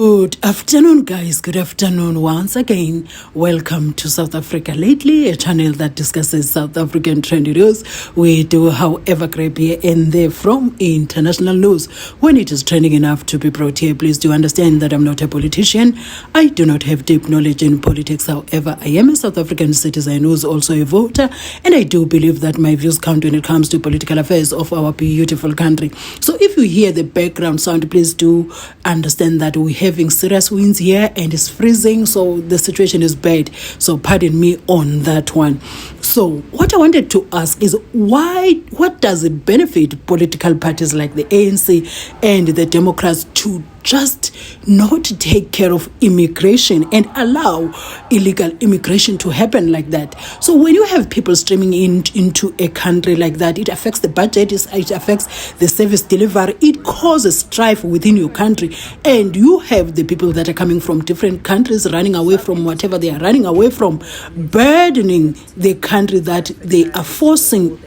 Good afternoon, guys. Good afternoon once again. Welcome to South Africa Lately, a channel that discusses South African trendy news. We do, however, grab here and there from international news when it is trending enough to be brought here. Please do understand that I'm not a politician. I do not have deep knowledge in politics. However, I am a South African citizen who is also a voter, and I do believe that my views count when it comes to political affairs of our beautiful country. So if you hear the background sound, please do understand that we having serious winds here and it's freezing, so the situation is bad, so pardon me on that one. So what I wanted to ask is what does it benefit political parties like the ANC and the Democrats to just not take care of immigration and allow illegal immigration to happen like that? So when you have people streaming into a country like that, it affects the budget, it affects the service delivery, it causes strife within your country, and you have the people that are coming from different countries running away from whatever they are running away from, burdening the country that they are forcing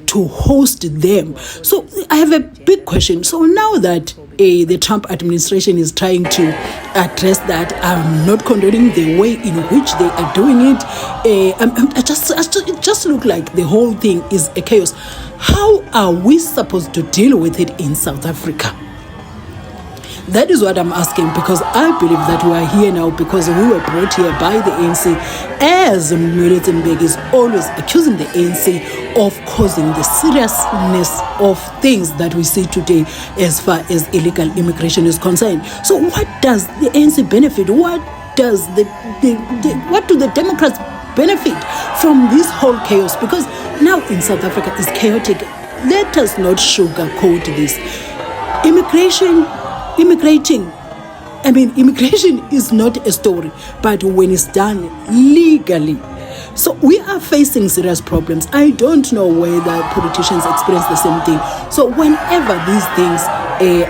to host them. So I have a big question. So now that the Trump administration is trying to address that, I'm not condoning the way in which they are doing it. It just looks like the whole thing is a chaos. How are we supposed to deal with it in South Africa? That is what I'm asking, because I believe that we are here now because we were brought here by the ANC, as Mahikeng is always accusing the ANC of causing the seriousness of things that we see today as far as illegal immigration is concerned. So what does the ANC benefit? What does what do the Democrats benefit from this whole chaos? Because now in South Africa it's chaotic. Let us not sugarcoat this. Immigration is not a story, but when it's done legally. So we are facing serious problems. I don't know whether politicians experience the same thing. So whenever these things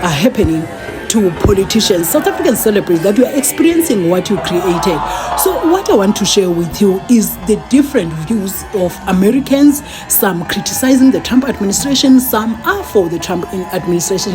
are happening to politicians, South Africans celebrate that we are experiencing what you created. So what I want to share with you is the different views of Americans, some criticizing the Trump administration, some are for the Trump administration.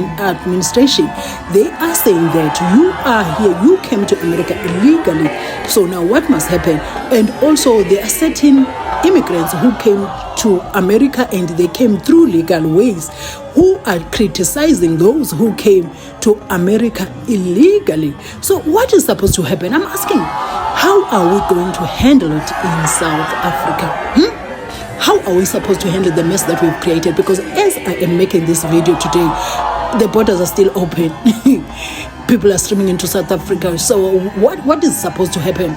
They are saying that you are here, you came to America illegally, so now what must happen? And also there are certain immigrants who came to America and they came through legal ways, who are criticizing those who came to America illegally. So what is supposed to happen? I'm asking, how are we going to handle it in South Africa? How are we supposed to handle the mess that we've created? Because as I am making this video today, the borders are still open. People are streaming into South Africa. So what is supposed to happen?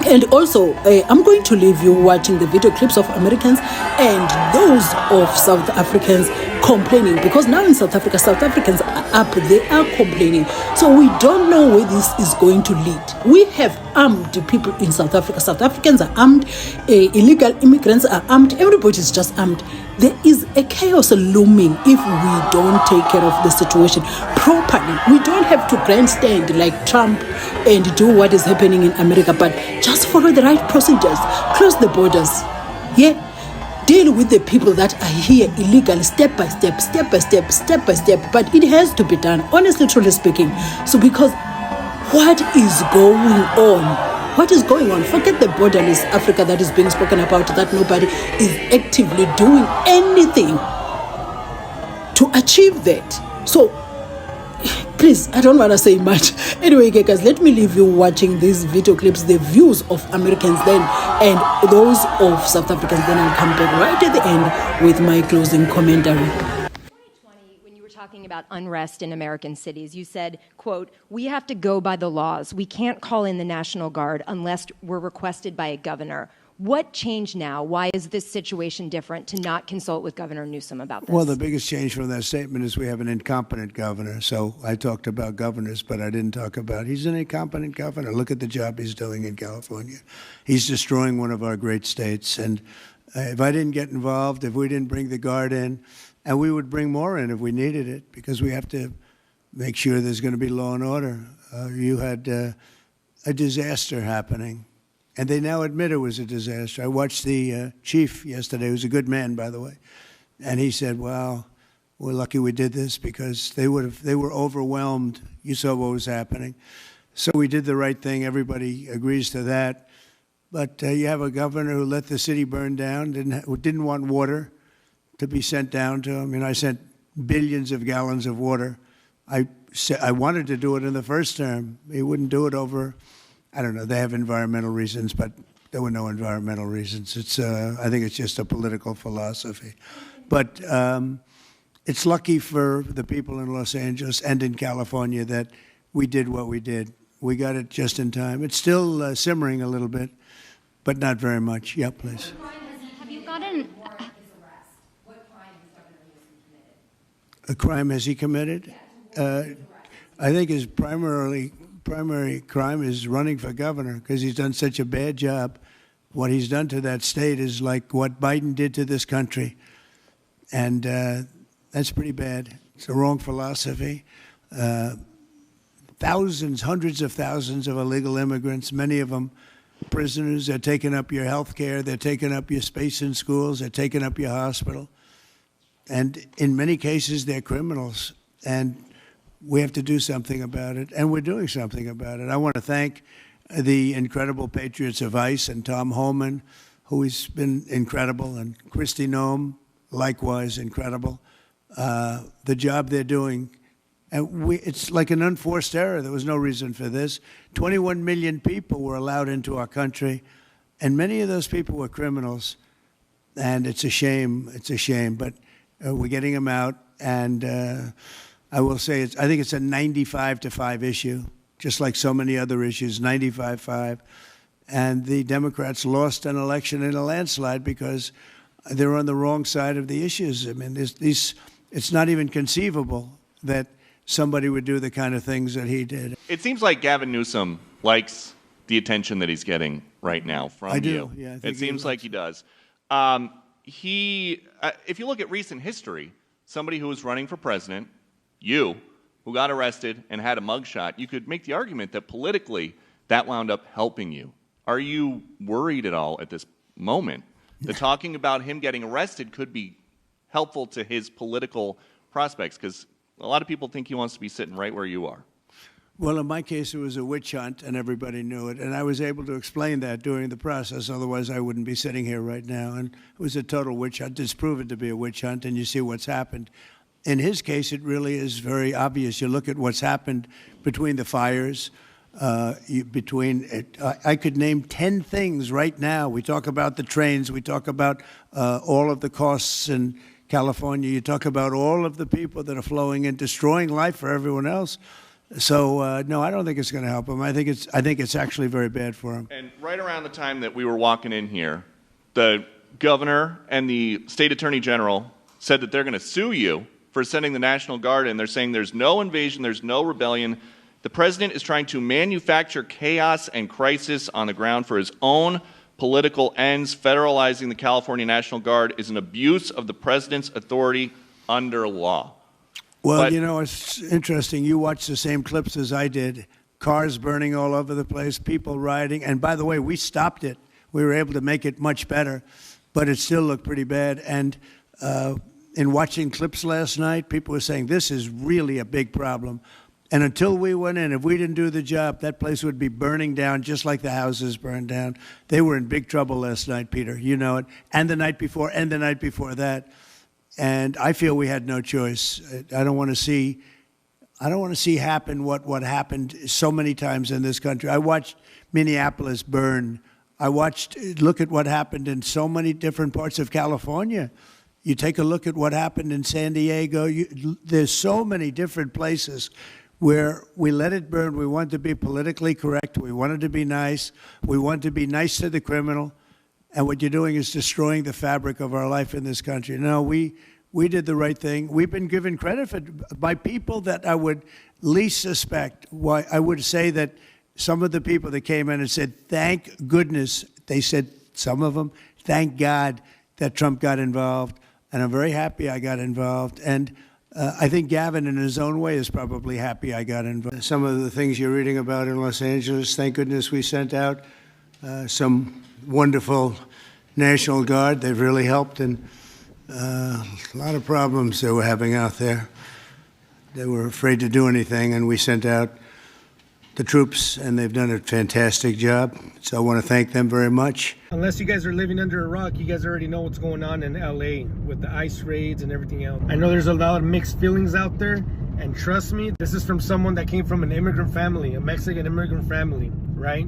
And also, I'm going to leave you watching the video clips of Americans and those of South Africans complaining, because now in South Africa, South Africans are up, they are complaining. So we don't know where this is going to lead. We have armed people in South Africa. South Africans are armed, illegal immigrants are armed, everybody is just armed. There is a chaos looming if we don't take care of the situation properly. We don't have to grandstand like Trump and do what is happening in America, but just follow the right procedures. Close the borders. Yeah. Deal with the people that are here illegally, step by step. But it has to be done, honestly, truly speaking. So because what is going on? What is going on? Forget the borderless Africa that is being spoken about, that nobody is actively doing anything to achieve that. So please, I don't want to say much. Anyway, guys, let me leave you watching these video clips, the views of Americans then and those of South Africans. Then I'll come back right at the end with my closing commentary. Talking about unrest in American cities, you said, quote, "We have to go by the laws. We can't call in the National Guard unless we're requested by a governor." What changed now? Why is this situation different to not consult with Governor Newsom about this? Well, the biggest change from that statement is we have an incompetent governor. So I talked about governors, but I didn't talk about, he's an incompetent governor. Look at the job he's doing in California. He's destroying one of our great states. And if I didn't get involved, if we didn't bring the Guard in, and we would bring more in if we needed it, because we have to make sure there's going to be law and order. You had a disaster happening, and they now admit it was a disaster. I watched the chief yesterday, who's a good man, by the way, and he said, well, We're lucky we did this because they were overwhelmed. You saw what was happening. So we did the right thing. Everybody agrees to that. But you have a governor who let the city burn down, didn't want water to be sent down to him. I sent billions of gallons of water. I wanted to do it in the first term. He wouldn't do it over, I don't know, they have environmental reasons, but there were no environmental reasons. I think it's just a political philosophy. But it's lucky for the people in Los Angeles and in California that we did what we did. We got it just in time. It's still simmering a little bit, but not very much. Yeah, please. Have you gotten... A crime has he committed? I think his primary crime is running for governor because he's done such a bad job. What he's done to that state is like what Biden did to this country. And that's pretty bad. It's a wrong philosophy. Thousands, hundreds of thousands of illegal immigrants, many of them prisoners. They're taking up your health care. They're taking up your space in schools. They're taking up your hospital. And in many cases, they're criminals. And we have to do something about it. And we're doing something about it. I want to thank the incredible patriots of ICE and Tom Homan, who has been incredible, and Kristi Noem, likewise incredible. The job they're doing. And it's like an unforced error. There was no reason for this. 21 million people were allowed into our country, and many of those people were criminals. And it's a shame. It's a shame. But we're getting them out. And I will say, I think it's a 95-5 issue, just like so many other issues, 95-5. And the Democrats lost an election in a landslide because they're on the wrong side of the issues. I mean, it's not even conceivable that somebody would do the kind of things that he did. It seems like Gavin Newsom likes the attention that he's getting right now from you. Yeah, it seems like he does. If you look at recent history, somebody who was running for president, you, who got arrested and had a mugshot, you could make the argument that politically that wound up helping you. Are you worried at all at this moment that talking about him getting arrested could be helpful to his political prospects? Because a lot of people think he wants to be sitting right where you are. Well, in my case, it was a witch hunt, and everybody knew it. And I was able to explain that during the process. Otherwise, I wouldn't be sitting here right now. And it was a total witch hunt. It's proven to be a witch hunt, and you see what's happened. In his case, it really is very obvious. You look at what's happened between the fires, I could name 10 things right now. We talk about the trains. We talk about all of the costs in California. You talk about all of the people that are flowing in, destroying life for everyone else. So no, I don't think it's going to help him. I think it's actually very bad for him. And right around the time that we were walking in here, the governor and the state attorney general said that they're going to sue you for sending the National Guard in. They're saying there's no invasion, there's no rebellion. The president is trying to manufacture chaos and crisis on the ground for his own political ends. Federalizing the California National Guard is an abuse of the president's authority under law. Well, you know, it's interesting. You watched the same clips as I did. Cars burning all over the place, people rioting. And by the way, we stopped it. We were able to make it much better, but it still looked pretty bad. And in watching clips last night, people were saying this is really a big problem. And until we went in, if we didn't do the job, that place would be burning down just like the houses burned down. They were in big trouble last night, Peter. You know it. And the night before, and the night before that. And I feel we had no choice. I don't want to see happen what happened so many times in this country. I watched Minneapolis burn. Look at what happened in so many different parts of California. You take a look at what happened in San Diego. There's so many different places where we let it burn. We want to be politically correct. We wanted to be nice. We want to be nice to the criminal. And what you're doing is destroying the fabric of our life in this country. No, we did the right thing. We've been given credit by people that I would least suspect. Why I would say that some of the people that came in and said, thank goodness, they said, some of them, thank God that Trump got involved. And I'm very happy I got involved. And I think Gavin, in his own way, is probably happy I got involved. Some of the things you're reading about in Los Angeles, thank goodness we sent out some wonderful National Guard. They've really helped. And A lot of problems they were having out there. They were afraid to do anything, and we sent out the troops, and they've done a fantastic job. So I want to thank them very much. Unless you guys are living under a rock, you guys already know what's going on in LA with the ICE raids and everything else. I know there's a lot of mixed feelings out there, and trust me, this is from someone that came from an immigrant family, a Mexican immigrant family, right?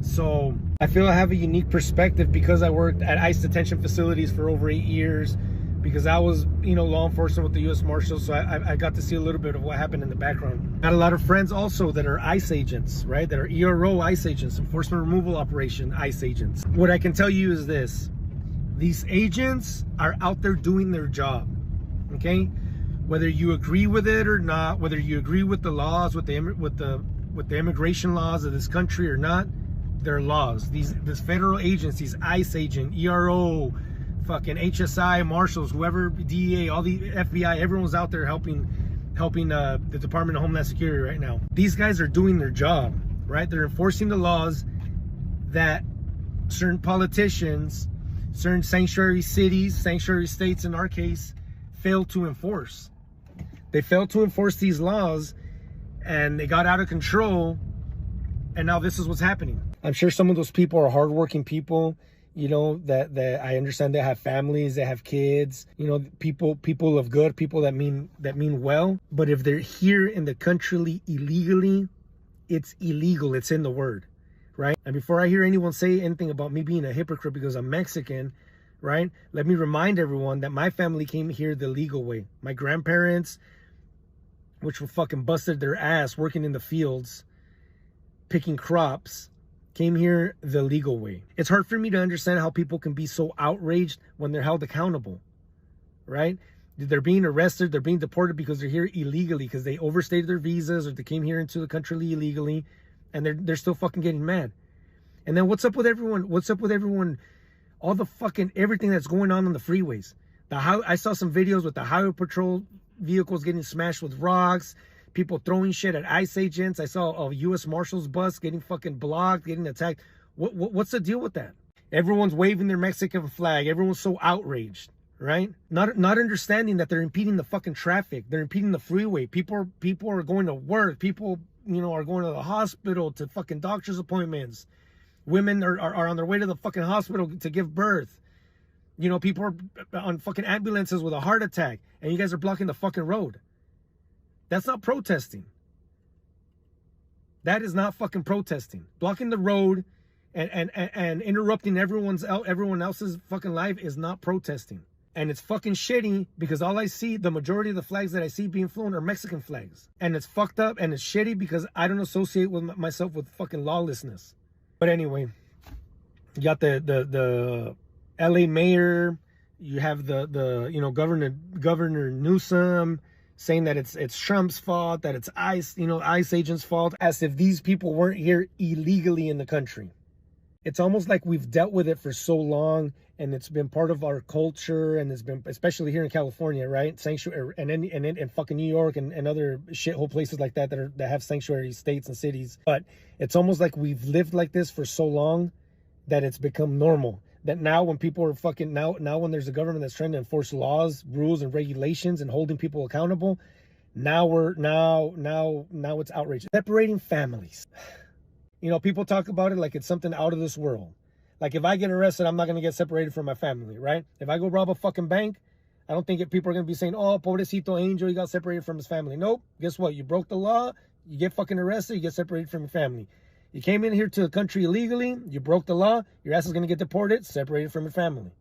So I feel I have a unique perspective because I worked at ICE detention facilities for over 8 years, because I was, you know, law enforcement with the U.S. Marshals, so I got to see a little bit of what happened in the background. Got a lot of friends also that are ICE agents, right? That are ERO ICE agents, Enforcement Removal Operation ICE agents. What I can tell you is this: these agents are out there doing their job, okay? Whether you agree with it or not, whether you agree with the laws, with the immigration laws of this country or not, they're laws. These federal agencies, ICE agent, ERO, fucking HSI, Marshals, whoever, DEA, all the FBI, everyone's out there helping the Department of Homeland Security right now. These guys are doing their job, right? They're enforcing the laws that certain politicians, certain sanctuary cities, sanctuary states in our case, failed to enforce. They failed to enforce these laws, and they got out of control, and now this is what's happening. I'm sure some of those people are hardworking people, you know, that I understand they have families, they have kids, you know, people of good, people that mean well. But if they're here in the country illegally, it's illegal. It's in the word, right? And before I hear anyone say anything about me being a hypocrite because I'm Mexican, right? Let me remind everyone that my family came here the legal way. My grandparents, which were fucking busted their ass working in the fields, picking crops, came here the legal way. It's hard for me to understand how people can be so outraged when they're held accountable, right? They're being arrested, they're being deported because they're here illegally, because they overstayed their visas or they came here into the country illegally, and they're still fucking getting mad. And then what's up with everyone? What's up with everyone? All the fucking everything that's going on the freeways. I saw some videos with the highway patrol vehicles getting smashed with rocks, people throwing shit at ICE agents. I saw a U.S. Marshals bus getting fucking blocked, getting attacked. What's the deal with that? Everyone's waving their Mexican flag. Everyone's so outraged, right? Not understanding that they're impeding the fucking traffic. They're impeding the freeway. People are going to work. People, you know, are going to the hospital, to fucking doctor's appointments. Women are on their way to the fucking hospital to give birth. You know, people are on fucking ambulances with a heart attack, and you guys are blocking the fucking road. That's not protesting. That is not fucking protesting. Blocking the road and interrupting everyone else's fucking life is not protesting. And it's fucking shitty because all I see, the majority of the flags that I see being flown are Mexican flags. And it's fucked up and it's shitty because I don't associate with myself with fucking lawlessness. But anyway, you got the LA mayor, you have the you know, Governor Newsom, saying that it's Trump's fault, that it's ICE, you know, ICE agents' fault, as if these people weren't here illegally in the country. It's almost like we've dealt with it for so long, and it's been part of our culture, and it's been, especially here in California, right? Sanctuary, and fucking New York and other shithole places like that that have sanctuary states and cities. But it's almost like we've lived like this for so long that it's become normal. That now when people are fucking, now when there's a government that's trying to enforce laws, rules, and regulations and holding people accountable, now it's outrageous. Separating families. You know, people talk about it like it's something out of this world. Like if I get arrested, I'm not going to get separated from my family, right? If I go rob a fucking bank, I don't think people are going to be saying, oh, pobrecito angel, he got separated from his family. Nope. Guess what? You broke the law, you get fucking arrested, you get separated from your family. You came in here to the country illegally, you broke the law, your ass is going to get deported, separated from your family.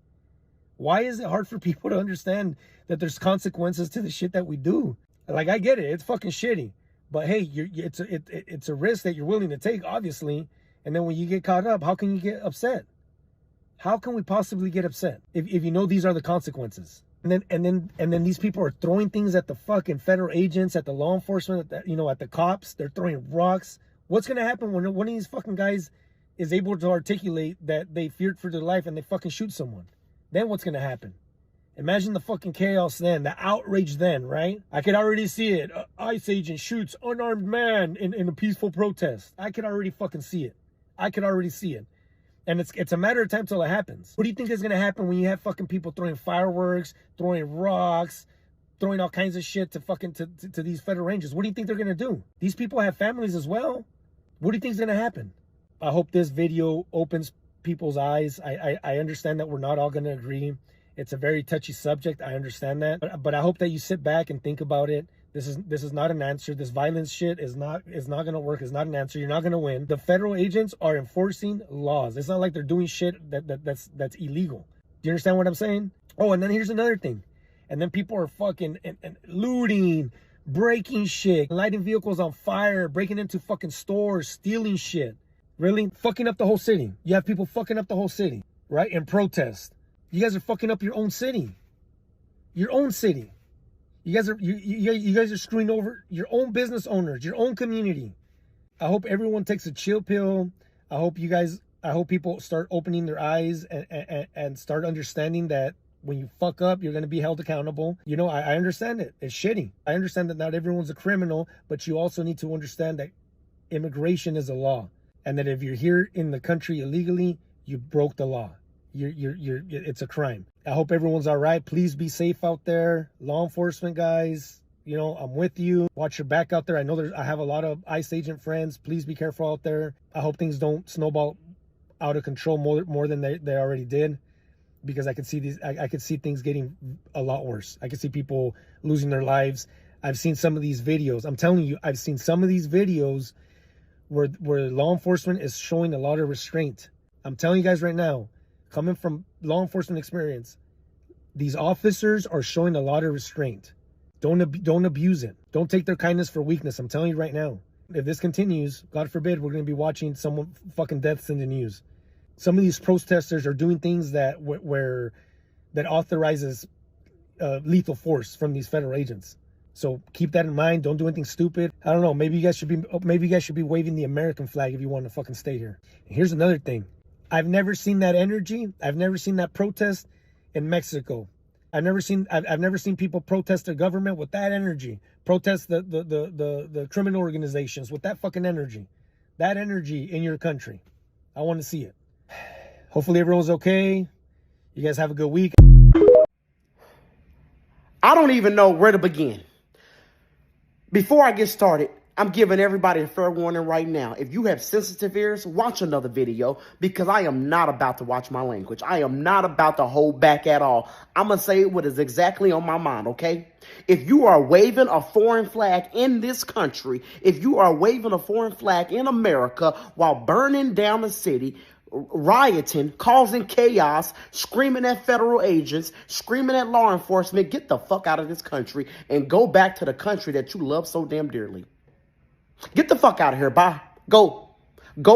Why is it hard for people to understand that there's consequences to the shit that we do? Like, I get it, it's fucking shitty. But hey, it's a risk that you're willing to take, obviously. And then when you get caught up, how can you get upset? How can we possibly get upset if you know these are the consequences? And then these people are throwing things at the fucking federal agents, at the law enforcement, at the cops. They're throwing rocks. What's gonna happen when one of these fucking guys is able to articulate that they feared for their life and they fucking shoot someone? Then what's gonna happen? Imagine the fucking chaos then, the outrage then, right? I could already see it. ICE agent shoots unarmed man in a peaceful protest. I could already fucking see it. I could already see it. And it's a matter of time till it happens. What do you think is going to happen when you have fucking people throwing fireworks, throwing rocks, throwing all kinds of shit to fucking to these federal rangers? What do you think they're going to do? These people have families as well. What do you think is going to happen? I hope this video opens people's eyes. I understand that we're not all going to agree. It's a very touchy subject. I understand that. But I hope that you sit back and think about it. This is not an answer. This violence shit is not going to work. It's not an answer. You're not going to win. The federal agents are enforcing laws. It's not like they're doing shit that's illegal. Do you understand what I'm saying? Oh, and then here's another thing. And then people are fucking and looting, breaking shit, lighting vehicles on fire, breaking into fucking stores, stealing shit. Really? Fucking up the whole city. You have people fucking up the whole city, right? In protest. You guys are fucking up your own city. Your own city. You guys are screwing over your own business owners, your own community. I hope everyone takes a chill pill. I hope people start opening their eyes and start understanding that when you fuck up, you're going to be held accountable. You know, I understand it. It's shitty. I understand that not everyone's a criminal, but you also need to understand that immigration is a law. And that if you're here in the country illegally, you broke the law. It's a crime. I hope everyone's all right. Please be safe out there. Law enforcement guys, you know, I'm with you. Watch your back out there. I have a lot of ICE agent friends. Please be careful out there. I hope things don't snowball out of control more than they already did, because I could see I could see things getting a lot worse. I could see people losing their lives. I've seen some of these videos. I'm telling you, I've seen some of these videos where law enforcement is showing a lot of restraint. I'm telling you guys right now, coming from law enforcement experience, these officers are showing a lot of restraint. Don't abuse it. Don't take their kindness for weakness. I'm telling you right now. If this continues, God forbid, we're going to be watching someone fucking deaths in the news. Some of these protesters are doing things that authorizes lethal force from these federal agents. So keep that in mind. Don't do anything stupid. I don't know. Maybe you guys should be waving the American flag if you want to fucking stay here. And here's another thing. I've never seen that energy. I've never seen that protest in Mexico. I've never seen people protest the government with that energy. Protest the criminal organizations with that fucking energy. That energy in your country. I want to see it. Hopefully everyone's okay. You guys have a good week. I don't even know where to begin. Before I get started, I'm giving everybody a fair warning right now. If you have sensitive ears, watch another video, because I am not about to watch my language. I am not about to hold back at all. I'm going to say what is exactly on my mind, okay? If you are waving a foreign flag in this country, if you are waving a foreign flag in America while burning down the city, rioting, causing chaos, screaming at federal agents, screaming at law enforcement, get the fuck out of this country and go back to the country that you love so damn dearly. Get the fuck out of here. Bye. Go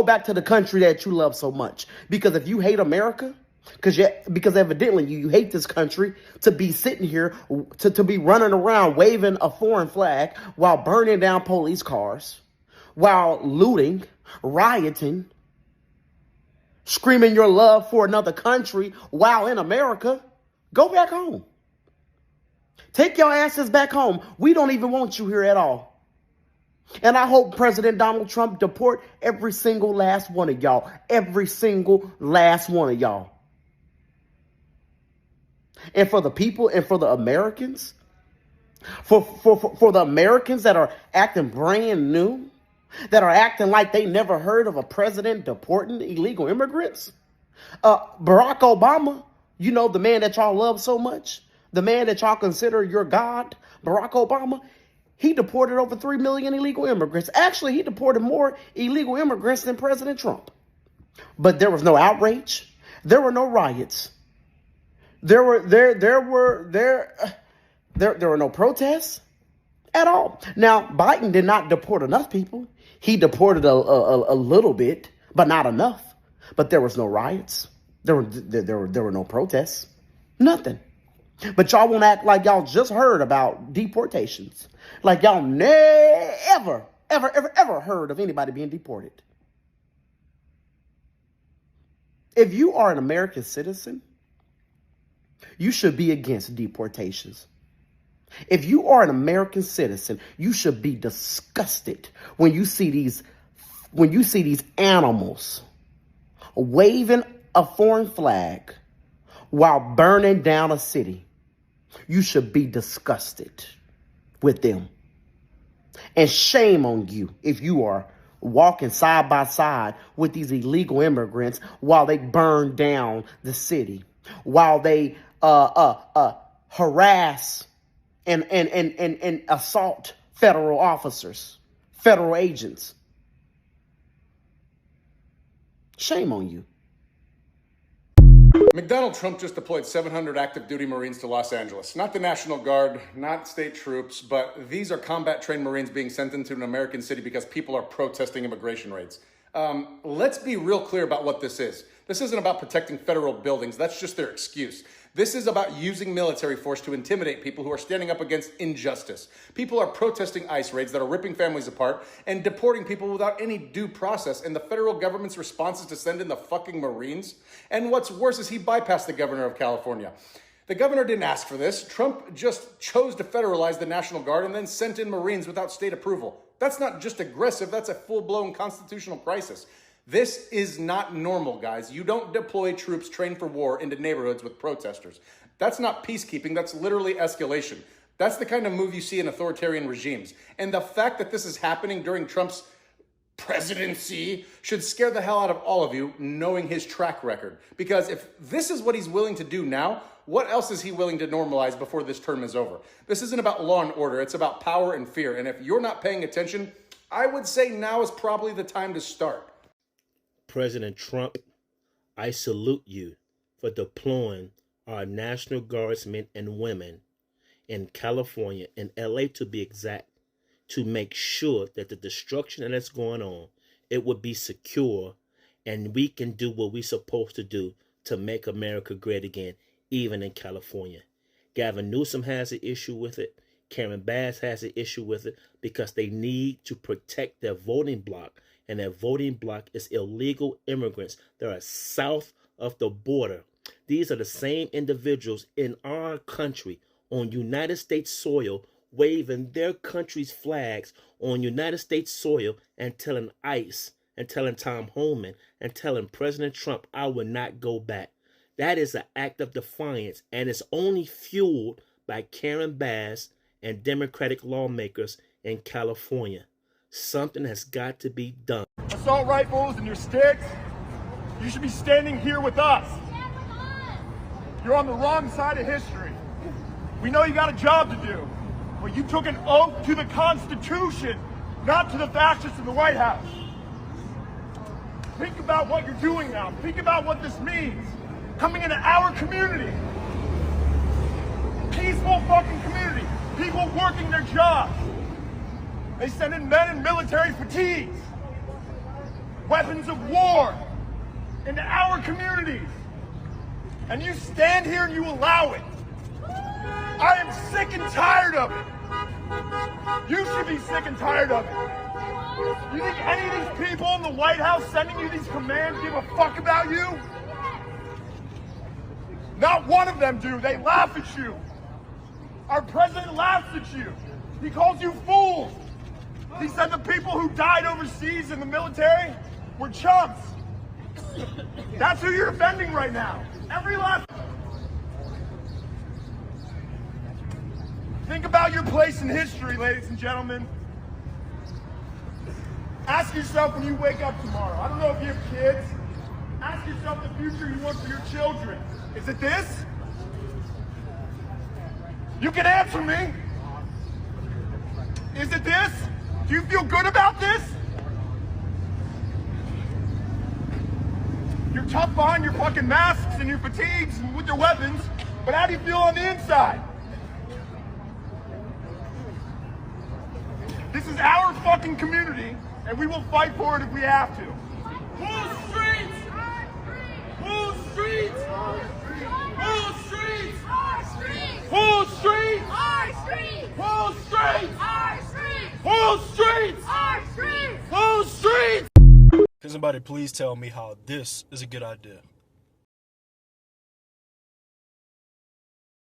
back to the country that you love so much. Because if you hate America, because evidently you hate this country, to be sitting here, to be running around waving a foreign flag while burning down police cars, while looting, rioting, screaming your love for another country while in America, go back home. Take your asses back home. We don't even want you here at all. And I hope President Donald Trump deport every single last one of y'all. Every single last one of y'all. And for the people and for the Americans, for the Americans that are acting brand new, that are acting like they never heard of a president deporting illegal immigrants. Barack Obama, you know, the man that y'all love so much, the man that y'all consider your God, Barack Obama, he deported over 3 million illegal immigrants. Actually, he deported more illegal immigrants than President Trump. But there was no outrage. There were no riots. There were no protests at all. Now, Biden did not deport enough people. He deported a little bit, but not enough. But there was no riots. There were no protests. Nothing. But y'all won't act like y'all just heard about deportations. Like y'all never, ever heard of anybody being deported. If you are an American citizen, you should be against deportations. If you are an American citizen, you should be disgusted when you see these animals waving a foreign flag while burning down a city. You should be disgusted with them. And shame on you if you are walking side by side with these illegal immigrants while they burn down the city, while they harass and assault federal officers, federal agents. Shame on you. Donald Trump just deployed 700 active duty Marines to Los Angeles. Not the National Guard, not state troops, but these are combat-trained Marines being sent into an American city because people are protesting immigration raids. Let's be real clear about what this is. This isn't about protecting federal buildings. That's just their excuse. This is about using military force to intimidate people who are standing up against injustice. People are protesting ICE raids that are ripping families apart and deporting people without any due process. And the federal government's response is to send in the fucking Marines. And what's worse is he bypassed the governor of California. The governor didn't ask for this. Trump just chose to federalize the National Guard and then sent in Marines without state approval. That's not just aggressive, that's a full-blown constitutional crisis. This is not normal, guys. You don't deploy troops trained for war into neighborhoods with protesters. That's not peacekeeping, that's literally escalation. That's the kind of move you see in authoritarian regimes. And the fact that this is happening during Trump's presidency should scare the hell out of all of you, knowing his track record. Because if this is what he's willing to do now, what else is he willing to normalize before this term is over? This isn't about law and order, it's about power and fear. And if you're not paying attention, I would say now is probably the time to start. President Trump, I salute you for deploying our National Guardsmen and women in California, in LA to be exact, to make sure that the destruction that's going on, it would be secure and we can do what we're supposed to do to make America great again, even in California. Gavin Newsom has an issue with it. Karen Bass has an issue with it because they need to protect their voting bloc. And that voting bloc is illegal immigrants that are south of the border. These are the same individuals in our country on United States soil waving their country's flags on United States soil and telling ICE and telling Tom Homan and telling President Trump, I will not go back. That is an act of defiance, and it's only fueled by Karen Bass and Democratic lawmakers in California. Something has got to be done. Assault rifles and your sticks, you should be standing here with us. You're on the wrong side of history. We know you got a job to do, but you took an oath to the Constitution, not to the fascists in the White House. Think about what you're doing now. Think about what this means. Coming into our community. Peaceful fucking community. People working their jobs. They send in men in military fatigues, weapons of war into our communities. And you stand here and you allow it. I am sick and tired of it. You should be sick and tired of it. You think any of these people in the White House sending you these commands give a fuck about you? Not one of them do. They laugh at you. Our president laughs at you. He calls you fools. He said the people who died overseas in the military were chumps. That's who you're offending right now. Every last... Think about your place in history, ladies and gentlemen. Ask yourself when you wake up tomorrow. I don't know if you have kids. Ask yourself the future you want for your children. Is it this? You can answer me. Is it this? Do you feel good about this? You're tough behind your fucking masks and your fatigues and with your weapons, but how do you feel on the inside? This is our fucking community, and we will fight for it if we have to. Whose streets? Whose streets? Whose streets? Our streets! Whose streets? Our streets! Whose streets? Our streets! Whose streets? Our streets! Whose streets? Can somebody please tell me how this is a good idea?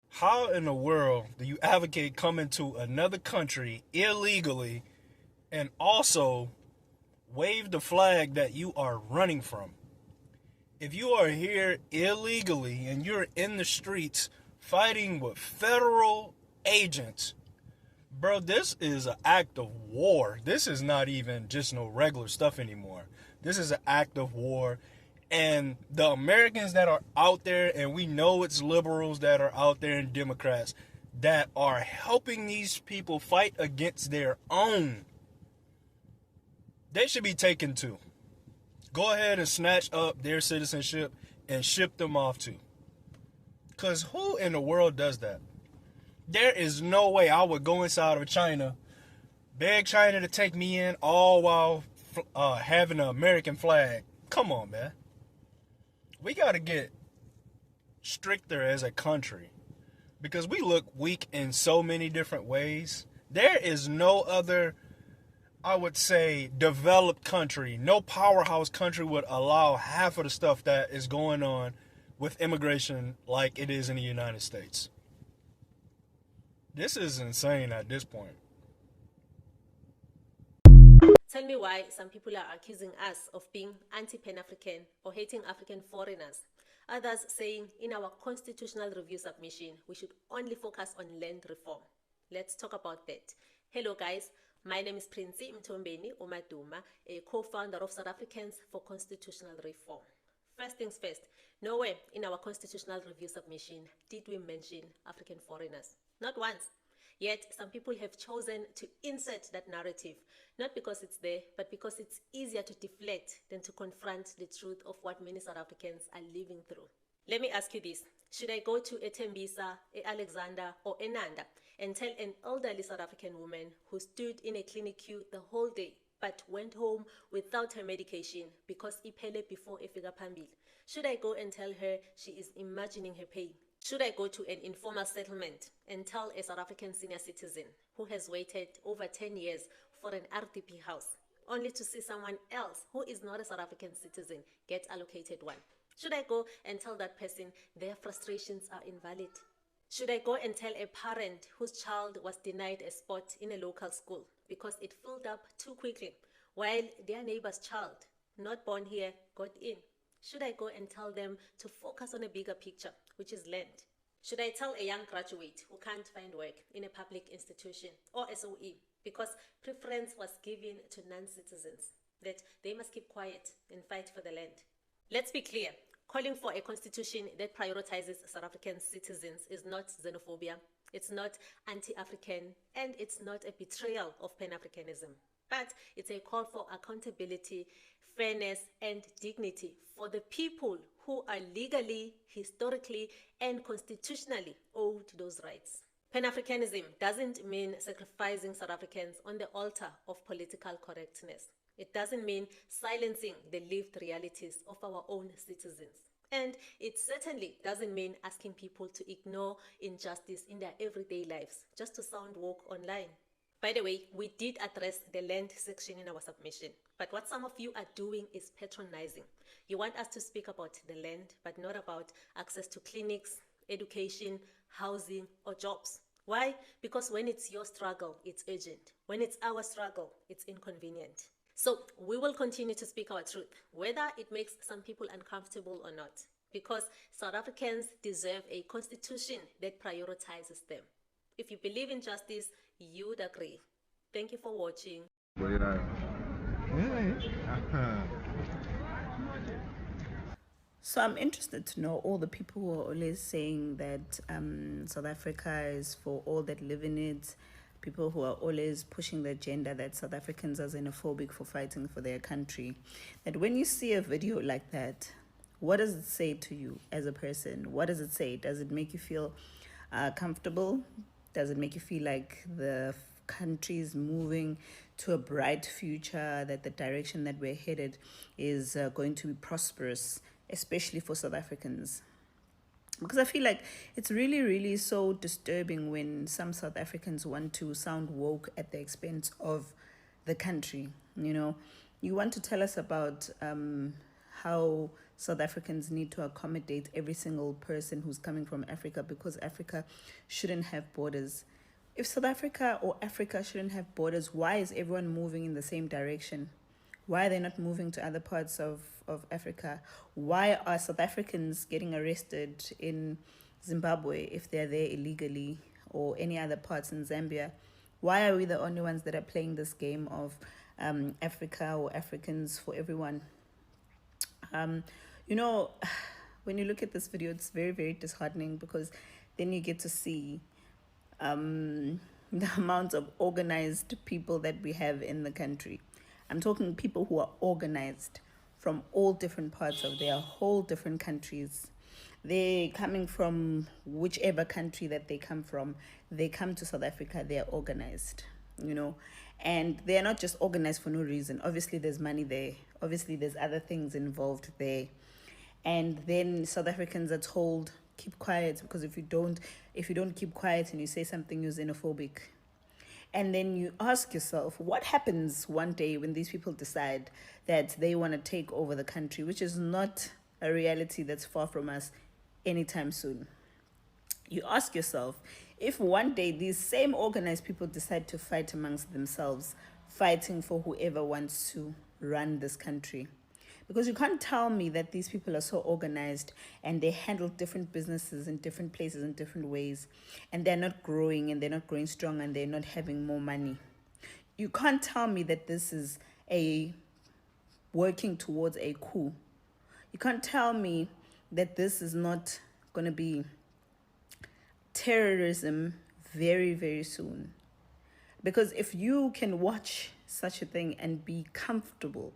How in the world do you advocate coming to another country illegally and also wave the flag that you are running from? if you are here illegally and you're in the streets fighting with federal agents, bro, this is an act of war. This is not even just no regular stuff anymore. This is an act of war. And the Americans that are out there, and we know it's liberals that are out there and Democrats that are helping these people fight against their own, they should be taken to. Go ahead and snatch up their citizenship and ship them off to. Because who in the world does that? There is no way I would go inside of China, beg China to take me in, all while having an American flag. Come on, man. We got to get stricter as a country because we look weak in so many different ways. There is no other, I would say, developed country, no powerhouse country would allow half of the stuff that is going on with immigration like it is in the United States. This is insane at this point. Tell me why some people are accusing us of being anti-Pan-African or hating African foreigners. Others saying in our constitutional review submission, we should only focus on land reform. Let's talk about that. Hello guys, my name is Princy Mtombeni Omaduma, a co-founder of South Africans for Constitutional Reform. First things first, nowhere in our constitutional review submission did we mention African foreigners. Not once. Yet, some people have chosen to insert that narrative, not because it's there, but because it's easier to deflect than to confront the truth of what many South Africans are living through. Let me ask you this. Should I go to a Tembisa, a Alexander, or a Nanda and tell an elderly South African woman who stood in a clinic queue the whole day but went home without her medication because ipele before efika phambili? Should I go and tell her she is imagining her pain? Should I go to an informal settlement and tell a South African senior citizen who has waited over 10 years for an RDP house, only to see someone else who is not a South African citizen get allocated one? Should I go and tell that person their frustrations are invalid? Should I go and tell a parent whose child was denied a spot in a local school because it filled up too quickly, while their neighbor's child, not born here, got in? Should I go and tell them to focus on a bigger picture, which is land? Should I tell a young graduate who can't find work in a public institution or SOE because preference was given to non-citizens that they must keep quiet and fight for the land? Let's be clear. Calling for a constitution that prioritizes South African citizens is not xenophobia, it's not anti-African, and it's not a betrayal of Pan-Africanism. But it's a call for accountability, fairness, and dignity for the people who are legally, historically, and constitutionally owed those rights. Pan-Africanism doesn't mean sacrificing South Africans on the altar of political correctness. It doesn't mean silencing the lived realities of our own citizens. And it certainly doesn't mean asking people to ignore injustice in their everyday lives just to sound woke online. By the way, we did address the land section in our submission, but what some of you are doing is patronizing. You want us to speak about the land, but not about access to clinics, education, housing, or jobs. Why? Because when it's your struggle, it's urgent. When it's our struggle, it's inconvenient. So we will continue to speak our truth, whether it makes some people uncomfortable or not, because South Africans deserve a constitution that prioritizes them. If you believe in justice, you would agree. Thank you for watching. So I'm interested to know all the people who are always saying that South Africa is for all that live in it, people who are always pushing the agenda that South Africans are xenophobic for fighting for their country, that when you see a video like that, what does it say to you as a person? What does it say? Does it make you feel comfortable? Does it make you feel like the country is moving to a bright future, that the direction that we're headed is going to be prosperous, especially for South Africans? Because I feel like it's really, really so disturbing when some South Africans want to sound woke at the expense of the country. You know, you want to tell us about how South Africans need to accommodate every single person who's coming from Africa because Africa shouldn't have borders. If South Africa or Africa shouldn't have borders, why is everyone moving in the same direction? Why are they not moving to other parts of Africa? Why are South Africans getting arrested in Zimbabwe if they're there illegally, or any other parts in Zambia? Why are we the only ones that are playing this game of Africa or Africans for everyone? You know, when you look at this video, it's very, very disheartening, because then you get to see the amount of organized people that we have in the country. I'm talking people who are organized from all different parts of their whole different countries. They're coming from whichever country that they come from. They come to South Africa, they're organized, you know, and they're not just organized for no reason. Obviously, there's money there. Obviously, there's other things involved there. And then South Africans are told, keep quiet, because if you don't keep quiet and you say something, you're xenophobic. And then you ask yourself, what happens one day when these people decide that they want to take over the country, which is not a reality that's far from us anytime soon? You ask yourself, if one day these same organized people decide to fight amongst themselves, fighting for whoever wants to run this country. Because you can't tell me that these people are so organized and they handle different businesses in different places in different ways, and they're not growing, and they're not growing strong, and they're not having more money. You can't tell me that this is a working towards a coup. You can't tell me that this is not going to be terrorism very, very soon. Because if you can watch such a thing and be comfortable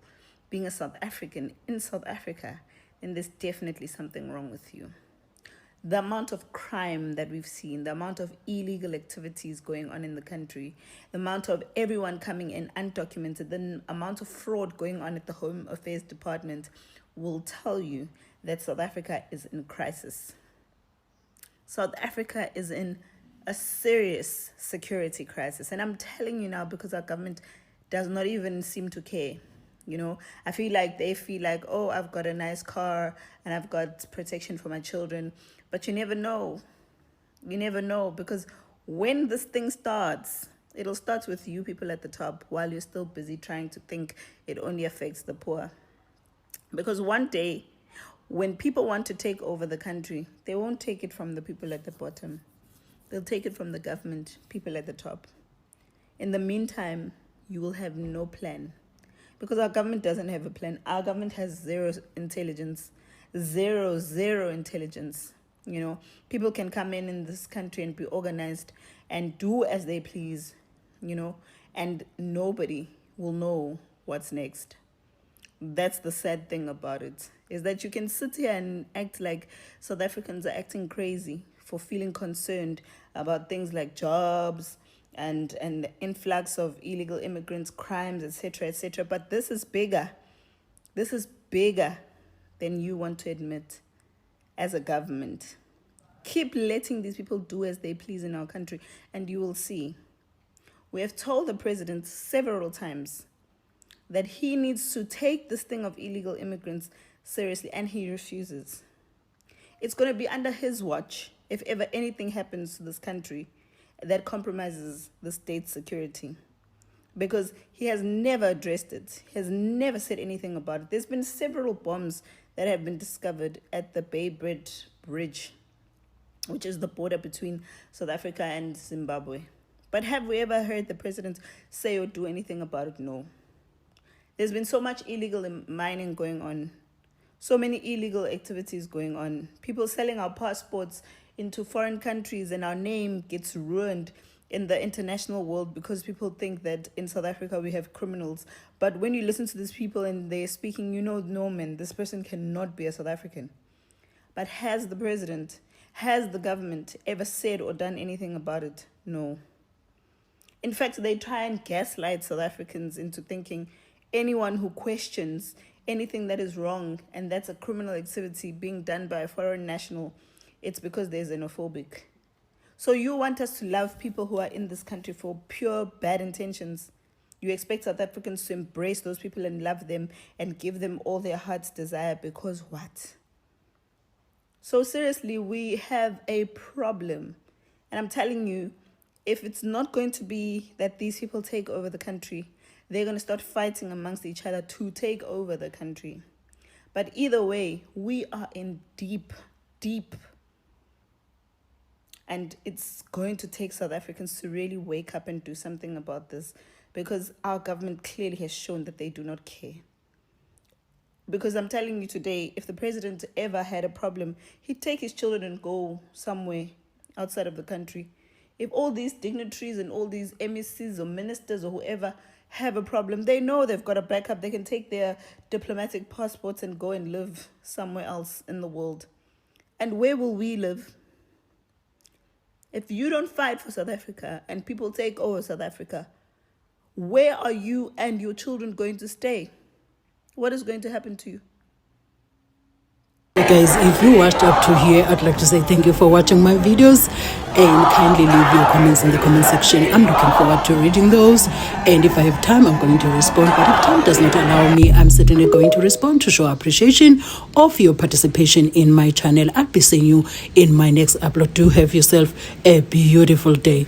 being a South African in South Africa, then there's definitely something wrong with you. The amount of crime that we've seen, the amount of illegal activities going on in the country, the amount of everyone coming in undocumented, the amount of fraud going on at the Home Affairs Department will tell you that South Africa is in crisis. South Africa is in a serious security crisis. And I'm telling you now, because our government does not even seem to care. You know, I feel like they feel like, oh, I've got a nice car and I've got protection for my children. But you never know. You never know, because when this thing starts, it'll start with you people at the top, while you're still busy trying to think it only affects the poor. Because one day, when people want to take over the country, they won't take it from the people at the bottom. They'll take it from the government, people at the top. In the meantime, you will have no plan. Because our government doesn't have a plan. Our government has zero intelligence. Zero intelligence. You know, people can come in this country and be organized and do as they please, you know, and nobody will know what's next. That's the sad thing about it, is that you can sit here and act like South Africans are acting crazy for feeling concerned about things like jobs and the influx of illegal immigrants, crimes, etc., etc. But this is bigger. This is bigger than you want to admit as a government. Keep letting these people do as they please in our country, and you will see. We have told the president several times that he needs to take this thing of illegal immigrants seriously, and he refuses. It's going to be under his watch if ever anything happens to this country that compromises the state's security, because he has never addressed it. He has never said anything about it. There's been several bombs that have been discovered at the Bay Bridge, which is the border between South Africa and Zimbabwe. But have we ever heard the president say or do anything about it? No. There's been so much illegal mining going on, so many illegal activities going on, people selling our passports into foreign countries, and our name gets ruined in the international world because people think that in South Africa we have criminals. But when you listen to these people and they're speaking, you know, no man, this person cannot be a South African. But has the president, has the government ever said or done anything about it? No. In fact, they try and gaslight South Africans into thinking anyone who questions anything that is wrong and that's a criminal activity being done by a foreign national, it's because they're xenophobic. So you want us to love people who are in this country for pure bad intentions. You expect South Africans to embrace those people and love them and give them all their heart's desire, because what? So seriously, we have a problem. And I'm telling you, if it's not going to be that these people take over the country, they're going to start fighting amongst each other to take over the country. But either way, we are in deep, and it's going to take South Africans to really wake up and do something about this, because our government clearly has shown that they do not care. Because I'm telling you today, if the president ever had a problem, he'd take his children and go somewhere outside of the country. If all these dignitaries and all these MECs or ministers or whoever have a problem, they know they've got a backup. They can take their diplomatic passports and go and live somewhere else in the world. And where will we live? If you don't fight for South Africa and people take over South Africa, where are you and your children going to stay? What is going to happen to you? Guys, if you watched up to here, I'd like to say thank you for watching my videos, and kindly leave your comments in the comment section. I'm looking forward to reading those, and if I have time, I'm going to respond. But if time does not allow me, I'm certainly going to respond to show appreciation of your participation in my channel. I'll be seeing you in my next upload. Do have yourself a beautiful day.